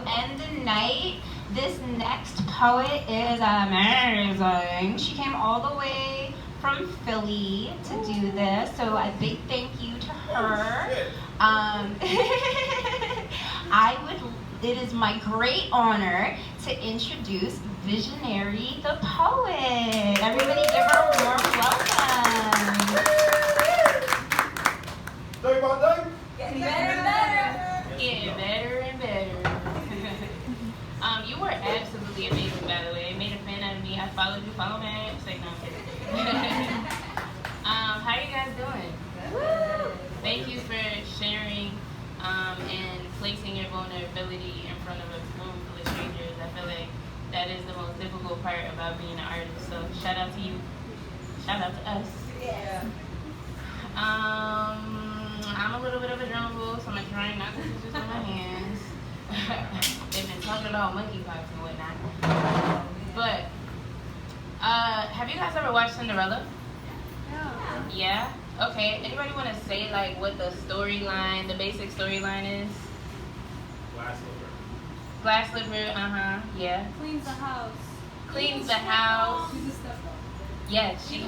end the night. This next poet is amazing. She came all the way from Philly to do this, so a big thank you to her. It is my great honor to introduce Visionary the Poet. Everybody give her a warm welcome. Getting better and better. Getting better and better. You were absolutely amazing, by the way. Made a fan out of me. I followed you. Follow me. It's like, no, I'm kidding. How are you guys doing? Thank you for sharing and placing your vulnerability in front of a room full of strangers. I feel like that is the most difficult part about being an artist. So shout out to you. Shout out to us. Yeah. I'm a little bit of a jungle, so I'm trying not to do this with my hands. They've been talking about monkeypox and whatnot. But, have you guys ever watched Cinderella? Yeah. Yeah? Okay. Anybody want to say, like, what the storyline, the basic storyline is? Glass slipper, yeah. Cleans the house. Cleans the house. She's a stepdaughter. Yes, she's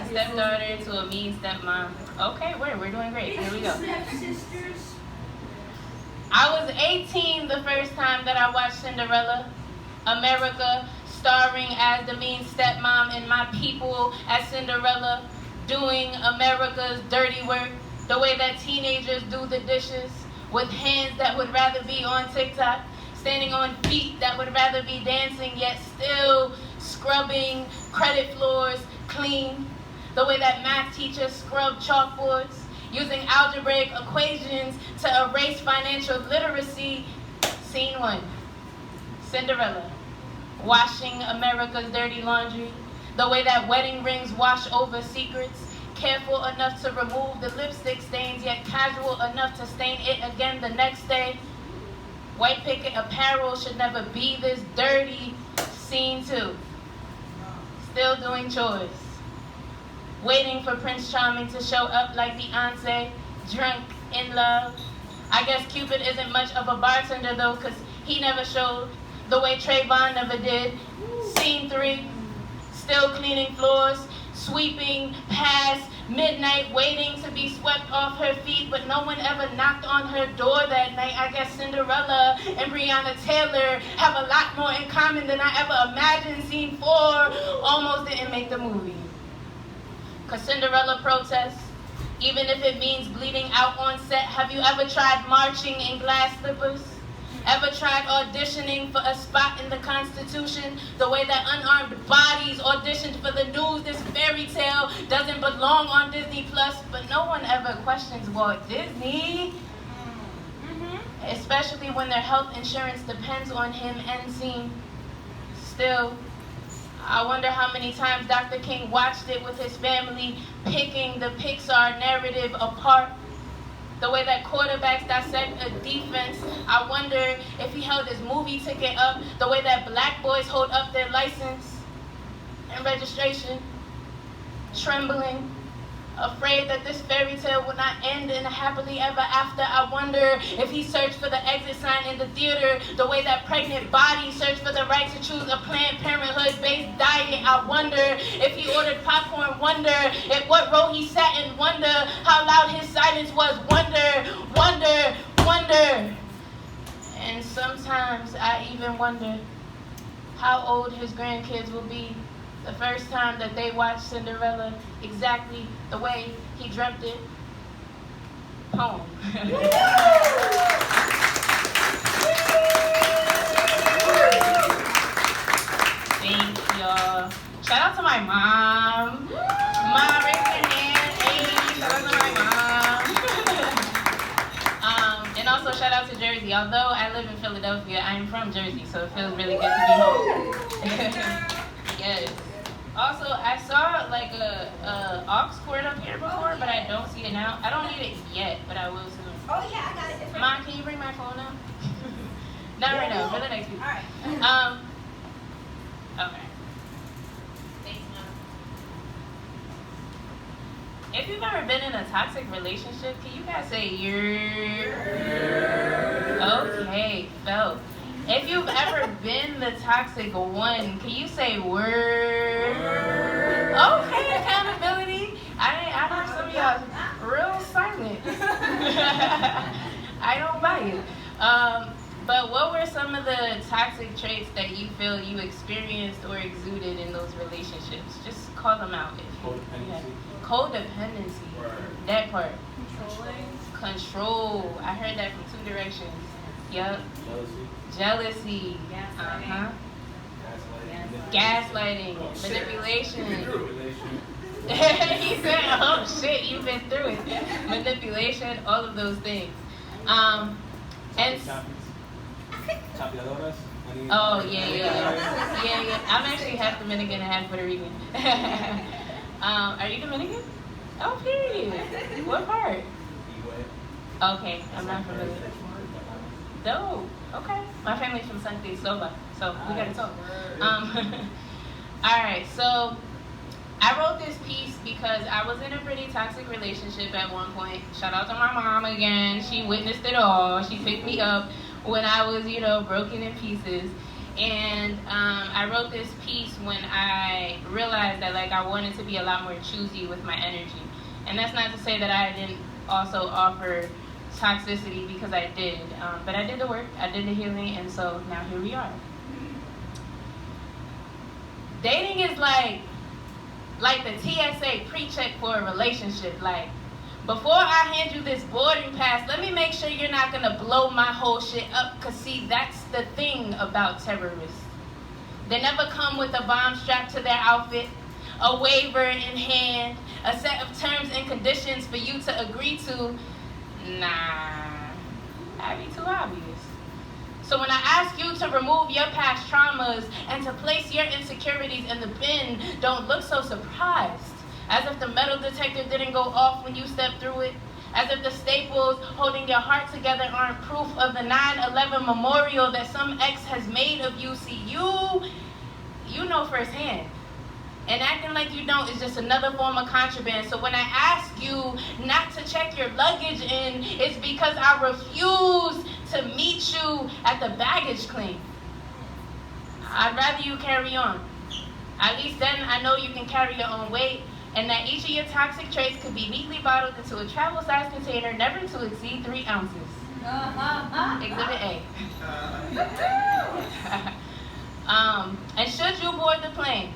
stepdaughter to a mean stepmom. Okay, we're doing great. Here we go. Stepsisters. I was 18 the first time that I watched Cinderella. America, starring as the mean stepmom and my people as Cinderella, doing America's dirty work, the way that teenagers do the dishes, with hands that would rather be on TikTok, standing on feet that would rather be dancing, yet still scrubbing credit floors clean, the way that math teachers scrub chalkboards, using algebraic equations to erase financial literacy. Scene 1, Cinderella, washing America's dirty laundry, the way that wedding rings wash over secrets, careful enough to remove the lipstick stains, yet casual enough to stain it again the next day. White picket apparel should never be this dirty. Scene 2, still doing chores, waiting for Prince Charming to show up like Beyonce, drunk in love. I guess Cupid isn't much of a bartender though, cause he never showed the way Trayvon never did. Scene 3, still cleaning floors, sweeping past midnight, waiting to be swept off her feet, but no one ever knocked on her door that night. I guess Cinderella and Breonna Taylor have a lot more in common than I ever imagined. Scene 4 almost didn't make the movie. Cause Cinderella protests, even if it means bleeding out on set. Have you ever tried marching in glass slippers? Ever tried auditioning for a spot in the Constitution? The way that unarmed bodies auditioned for the news. This fairy tale doesn't belong on Disney Plus, but no one ever questions Walt Disney. Especially when their health insurance depends on him. End scene. Still, I wonder how many times Dr. King watched it with his family, picking the Pixar narrative apart. The way that quarterbacks dissect a defense, I wonder if he held his movie ticket up. The way that black boys hold up their license and registration, trembling, afraid that this fairy tale will not end in a happily ever after. I wonder if he searched for the exit sign in the theater, the way that pregnant bodies search for the right to choose a Planned Parenthood-based diet. I wonder if he ordered popcorn, wonder at what row he sat and wonder how loud his silence was. Wonder. And sometimes I even wonder how old his grandkids will be the first time that they watch Cinderella exactly the way he dreamt it. Poem. Thank y'all. Shout out to my mom. Mom, raise your hand. Hey, shout out to my mom. And also shout out to Jersey. Although I live in Philadelphia, I am from Jersey, so it feels really good to be home. Yes. Also, I saw like a aux cord up here before, but I don't see it now. I don't need it yet, but I will soon. Oh yeah, I got it. Mom, can you bring my phone up? Not right now, for the next week. All right. Okay. Thanks, Mom. If you've ever been in a toxic relationship, can you guys say you're? Okay, felt. If you've ever been the toxic one, can you say word? Okay, accountability. I heard some of y'all real silent. I don't buy it. But what were some of the toxic traits that you feel you experienced or exuded in those relationships? Just call them out. Codependency. That part. Control. I heard that from two directions. Yep. Jealousy. Gaslighting. Manipulation. He said, oh shit, you've been through it. Manipulation, all of those things. And oh yeah. I'm actually half Dominican and half Puerto Rican. Are you Dominican? Oh, period. What part? Okay, I'm not familiar. Dope. Okay. My family's from San Cristobal, so we gotta talk. Alright, so I wrote this piece because I was in a pretty toxic relationship at one point. Shout out to my mom again. She witnessed it all. She picked me up when I was, broken in pieces. And I wrote this piece when I realized that, I wanted to be a lot more choosy with my energy. And that's not to say that I didn't also offer toxicity, because I did. But I did the work, I did the healing, and so now here we are. Dating is like the TSA pre-check for a relationship. Before I hand you this boarding pass, let me make sure you're not gonna blow my whole shit up, cause see, that's the thing about terrorists. They never come with a bomb strapped to their outfit, a waiver in hand, a set of terms and conditions for you to agree to. Nah, that'd be too obvious. So when I ask you to remove your past traumas and to place your insecurities in the bin, don't look so surprised. As if the metal detector didn't go off when you stepped through it. As if the staples holding your heart together aren't proof of the 9/11 memorial that some ex has made of you. See, you know firsthand. And acting like you don't is just another form of contraband. So when I ask you not to check your luggage in, it's because I refuse to meet you at the baggage claim. I'd rather you carry on. At least then I know you can carry your own weight, and that each of your toxic traits could be neatly bottled into a travel-sized container, never to exceed 3 ounces. Exhibit A. And should you board the plane,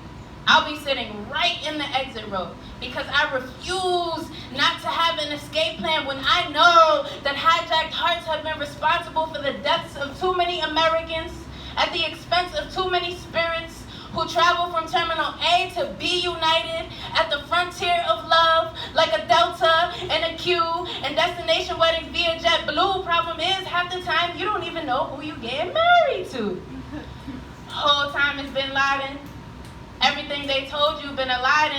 I'll be sitting right in the exit row, because I refuse not to have an escape plan when I know that hijacked hearts have been responsible for the deaths of too many Americans at the expense of too many spirits who travel from Terminal A to B United at the frontier of love, like a Delta and a Q and destination weddings via JetBlue. Problem is, half the time you don't even know who you getting married to. Whole time it's been Laden. Everything they told you been a lie.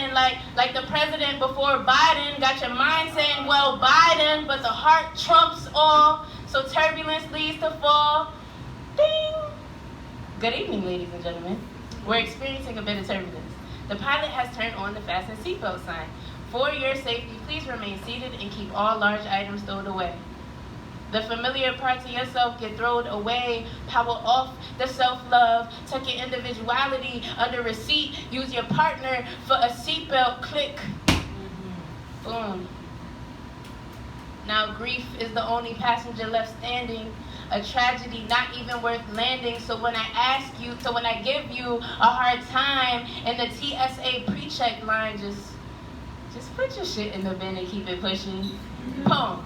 Like the president before Biden got your mind saying, well, Biden, but the heart trumps all, so turbulence leads to fall. Ding! Good evening, ladies and gentlemen. We're experiencing a bit of turbulence. The pilot has turned on the fasten seatbelt sign. For your safety, please remain seated and keep all large items stowed away. The familiar parts of yourself get thrown away. Power off the self-love. Tuck your individuality under a seat. Use your partner for a seatbelt. Click. Boom. Now grief is the only passenger left standing. A tragedy not even worth landing. So when I give you a hard time in the TSA pre-check line, just put your shit in the bin and keep it pushing. Boom.